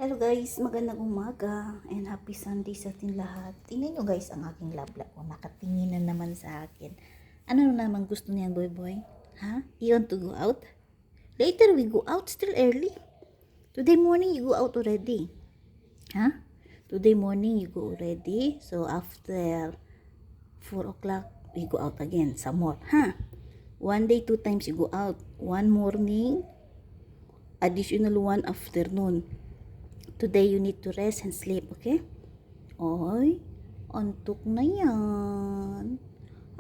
Hello guys, magandang umaga and happy Sunday sa ating lahat. Tingnan nyo guys ang aking lablab ko. Nakatingin na naman sa akin. Ano na naman gusto niyan boy boy? Ha? You want to go out? Later we go out, still early. Today morning you go out already. Ha? Today morning you go already. So after 4 o'clock we go out again. Some more. Ha? One day, 2 times you go out. One morning, additional one afternoon. Today, you need to rest and sleep, okay? Oy, antok na yan.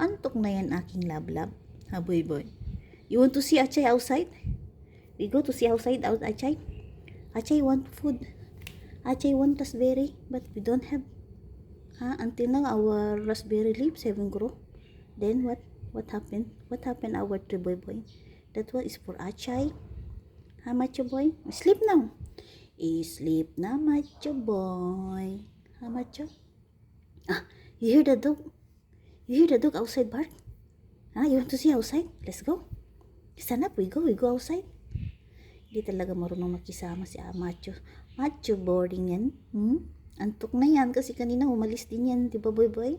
Antok na yan aking lablab. Ha, boy boy. You want to see Achay outside? We go to see outside out Achay. Achay want food. Achay want raspberry, but we don't have. Ha, until now our raspberry leaves haven't grown. Then what? What happened? What happened our tree boy boy? That one is for Achay. Ha, macho boy? Sleep now. Sleep na, macho boy. Ha, macho? Ah, you hear the dog? You hear the dog outside bark? Ah, you want to see outside? Let's go. Stand up, we go outside. Hindi talaga marunong makisama si macho. Macho boring yan. Antok na yan kasi kanina umalis din yan, di ba boy boy?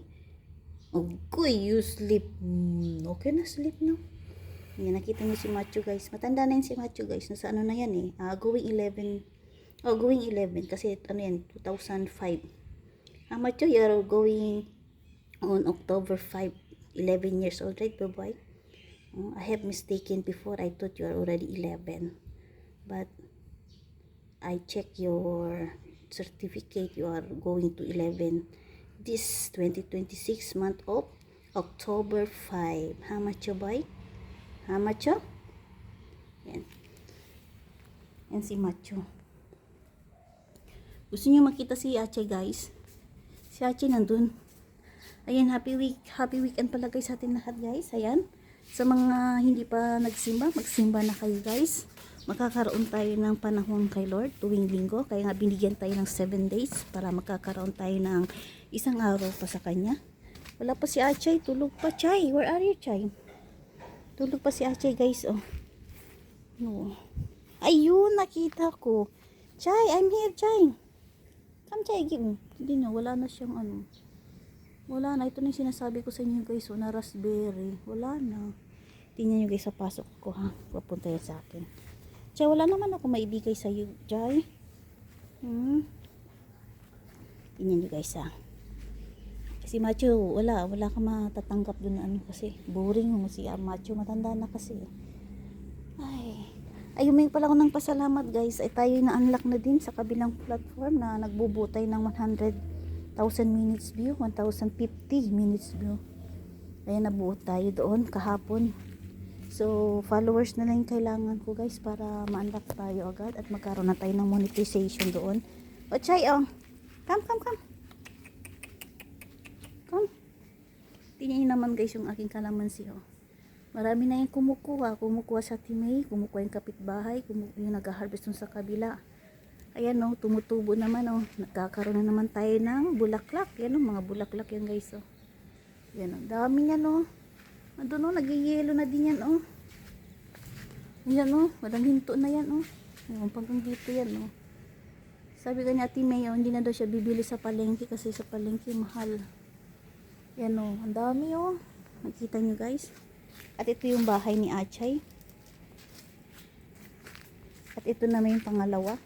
Okay, you sleep. Okay na, sleep na. Yan, nakita niyo si macho guys. Matanda na yan si macho guys. Nasa ano na yan eh. Going 11. Oh, going 11 kasi ano yan, 2005. How much you are going on October 5, 11 years old, right, boy? I have mistaken before. I thought you are already 11. But I check your certificate. You are going to 11 this 2026 month of October 5. How much, boy? How much? Yan. Yan si Macho. Gusto niyo makita si Achay guys? Si Achay nandun. Ayan, happy weekend pala guys sa atin lahat guys. Ayan. Sa mga hindi pa nagsimba, magsimba na kayo guys. Makakaroon tayo ng panahon kay Lord tuwing linggo. Kaya nga binigyan tayo ng 7 days para makakaroon tayo ng isang araw pa sa kanya. Wala pa si Achay, tulog pa. Chay, where are you, Chay? Tulog pa si Achay guys, oh. No. Ayun, nakita ko. Chay, I'm here, Chay. Come, Chay, give me. Hindi na, wala na siyang ano. Wala na, ito na yung sinasabi ko sa inyo guys, oh, na raspberry. Wala na. Tingnan nyo guys sa pasok ko ha. Papunta yan sa akin. Chay, wala naman ako maibigay sa iyo, Chay. Tingnan nyo guys ha. Si Macho, wala ka matatanggap dun na ano kasi. Boring mo si Macho, matanda na kasi. Ay, humingi pala ako ng pasalamat guys. Ay tayo na-unlock na din sa kabilang platform na nagbubutay ng 100,000 minutes view, 1,050 minutes view. Kaya nabuo tayo doon kahapon. So, followers na lang yung kailangan ko guys para ma-unlock tayo agad at magkaroon na tayo ng monetization doon. O Chay, oh. Come. Come. Tingnan nyo naman guys yung aking kalamansi, oh. Marami na yung kumukuha sa Timay, kumukuha yung kapitbahay, yung nag-harvest dun sa kabila. Ayan o, tumutubo naman o, nagkakaroon na naman tayo ng bulaklak. Yan o, mga bulaklak yan guys o. Yan o, dami yan o. Andun o, nag-yelo na din yan o. Yan o, walang hinto na yan o. Panggang dito yan o. Sabi ka ni Ate May o, hindi na daw siya bibili sa palengke kasi sa palengke mahal. Yan o, ang dami o. Nakita nyo guys. At ito yung bahay ni Achay. At ito naman yung pangalawa.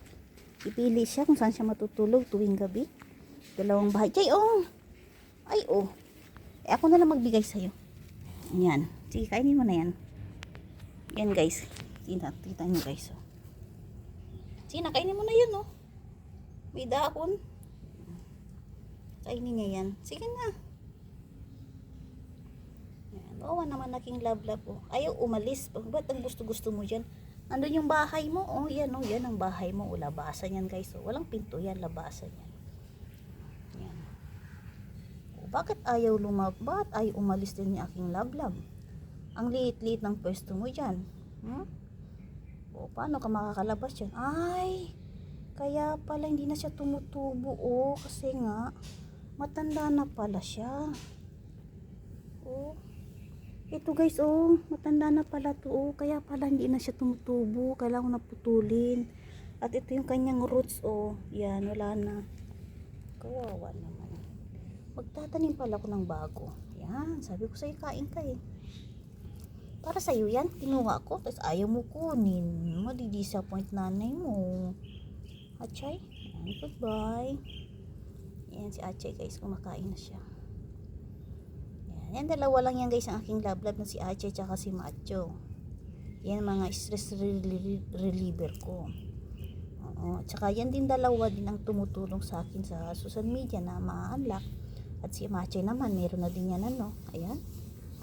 Ipili siya kung saan siya matutulog tuwing gabi. Dalawang bahay. Chay, oh! Ay, oh. Ako na lang magbigay sa'yo. Yan. Sige, kainin mo na yan. Yan, guys. Kita nyo, guys. Oh. Sige, nakainin mo na yun, oh. May dahon. Kainin niya yan. Sige na. Oo naman aking lablab oh. Ayaw umalis. Ba't ang gusto mo dyan? Andun yung bahay mo. Oh, yan ang bahay mo. O, labasan yan guys. Oh. Walang pinto yan. Labasan yan. Yan. Oh, bakit ayaw Bakit ayaw umalis din yung aking lablab? Ang liit-liit ng pwesto mo dyan. O, paano ka makakalabas dyan? Ay, kaya pala hindi na siya tumutubo. Oh, kasi nga, matanda na pala siya. Oh. Ito guys, oh, matanda na pala to, oh, kaya pala hindi na siya tumutubo, kailangan ko na putulin. At ito yung kanyang roots, oh. Yan, wala na. Kawawa naman. Magtatanim pala ako ng bago. Yan, sabi ko sa'yo, kain ka eh. Para sa'yo yan, kinuha ko. Tapos ayaw mo kunin. Madi-disappoint nanay mo. Achay, yan, goodbye. Yan si Achay guys, kumakain na siya. Yan, dalawa lang yan guys ang aking lablab na si Achay tsaka si Macho. Yan mga stress reliever ko. Oo, tsaka yan din dalawa din ang tumutulong sa akin sa social media na ma-unlock. At si Achay naman, meron na din yan ano. Ayan.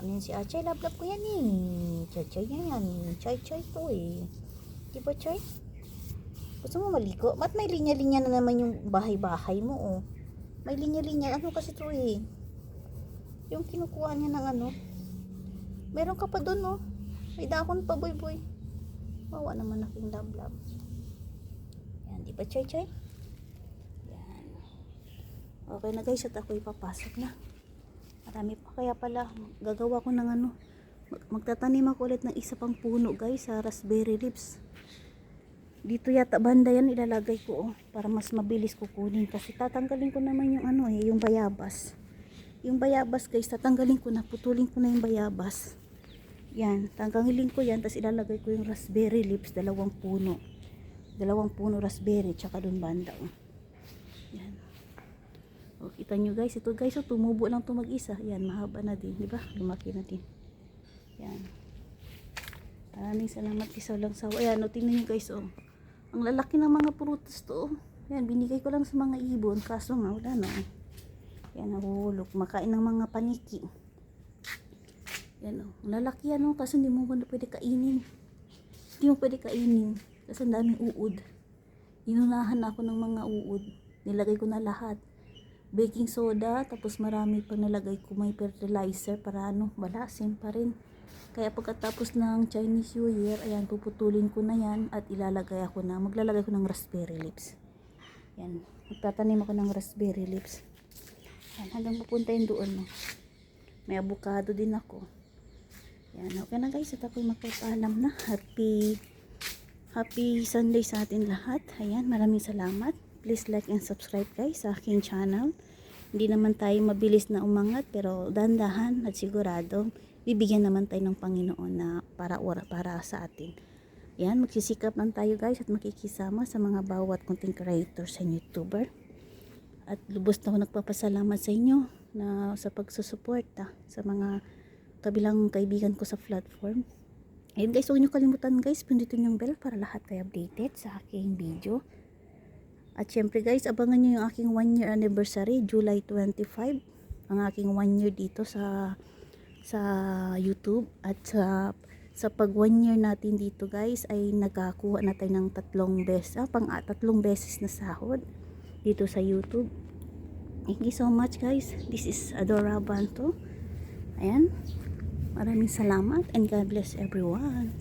Ano yan si Achay, lablab ko yan eh. Chay yan. Chay to eh. Diba Chay? Gusto mo maligo? Ba't may linya-linya na naman yung bahay-bahay mo oh? May linya-linya. Ano kasi to eh? Yung kinukuha niya ng ano. Meron ka pa dun oh. May dahon pa boy. Wawa naman aking lablab. Yan, di ba Chay? Yan. Okay na guys, at ako'y papasok na. Marami pa, kaya pala gagawa ko ng ano. Magtatanim ako ulit ng isa pang puno guys sa raspberry leaves. Dito yata banda yan ilalagay ko oh, para mas mabilis kukunin kasi tatanggalin ko naman yung ano eh, yung bayabas. Yung bayabas guys, tatanggalin ko na, putulin ko na yung bayabas. Yan, tanggalin ko yan, tapos ilalagay ko yung raspberry leaves, dalawang puno raspberry, tsaka dun banda oh. Yan. O, kita nyo guys, ito guys, oh, tumubo lang ito mag-isa. Yan, mahaba na din, di ba? Lumaki na din. Yan. Maraming salamat kisaw lang sa. Ayan, o, tingnan nyo guys, oh. Ang lalaki ng mga prutas to, oh. Yan, binigay ko lang sa mga ibon, kaso nga, wala na, oh. Yan, nahulog. Makain ng mga paniki. Yan, oh. Ang lalaki yan, oh, kaso hindi mo pwede kainin. Hindi mo pwede kainin. Kasi ang daming uod. Inunahan ako ng mga uod. Nilagay ko na lahat. Baking soda, tapos marami pang nalagay ko, may fertilizer para ano, balasin pa rin. Kaya pagkatapos ng Chinese New Year, ayan, puputulin ko na yan at maglalagay ko ng raspberry leaves. Yan, magtatanim ako ng raspberry leaves. Yan, hanggang pupunta yun doon, no. May avocado din ako. Yan, okay na guys, at ako'y magpapaalam na. Happy Sunday sa atin lahat. Ayan, maraming salamat. Please like and subscribe guys sa aking channel. Hindi naman tayo mabilis na umangat, pero dandahan at sigurado bibigyan naman tayo ng Panginoon na para sa atin. Yan, magsisikap lang tayo guys at makikisama sa mga bawat content creators and YouTuber. At lubos na ako nagpapasalamat sa inyo na sa pagsusuporta sa mga kabilang kaibigan ko sa platform. Ayun guys, huwag nyo kalimutan guys, pindutin yung bell para lahat kayo updated sa aking video. At syempre guys, abangan nyo yung aking 1 year anniversary, July 25. Ang aking 1 year dito sa YouTube. At sa pag 1 year natin dito guys, ay nagkakuha na tayo ng 3 beses na sahod dito sa YouTube. Thank you so much guys. This is Adora Banto. Ayan. Maraming salamat and God bless everyone.